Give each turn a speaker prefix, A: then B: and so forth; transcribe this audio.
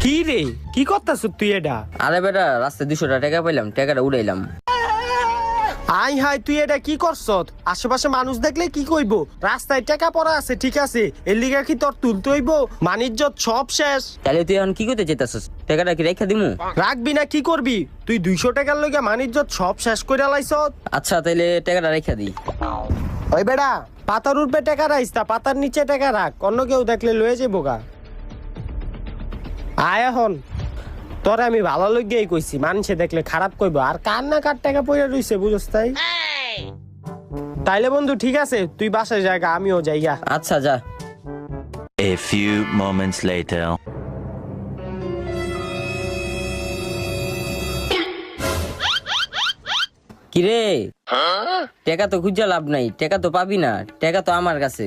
A: কি রে, কি করতাছ তুই এটা?
B: আরে বেটা, রাস্তায় 200 টাকা পাইলাম, টাকাটা উড়াইলাম।
A: আই হাই, তুই এটা কি করছত? আশেপাশে মানুষ দেখলে কি কইব? রাস্তায় টাকা পড়া আছে ঠিক আছে, এর লিগা কি তোর তুলতে হইব? মানিজ্জত সব শেষ।
B: তাহলে তুই এখন কি করতে চাইতাছিস? টাকাটা কি রেখা দিমু?
A: রাখবি না কি করবি? তুই 200 টাকার লইগা মানিজ্জত সব শেষ কইরা লাইছত।
B: আচ্ছা তাইলে টাকাটা রেখা দিই।
A: ওই বেড়া, পাতার উপরে টাকা রাইস তা পাতার নিচে টাকা রাখ, অন্য কেউ দেখলে লয়ে যাবো গা। আয় এখন তোরে আমি ভালো লইগেই কইছি, মানুষে দেখলে খারাপ কইব, আর কার না কার টাকা পয়সা রইছে বুঝছ তাই। তাইলে বন্ধু ঠিক আছে, তুই বাসায় জায়গা, আমিও যাইগা।
B: আচ্ছা যা।
C: A few moments later.
B: কিরে, টাকা তো খুঁজে লাভ নাই, টাকা তো পাবি না, টাকা তো আমার কাছে।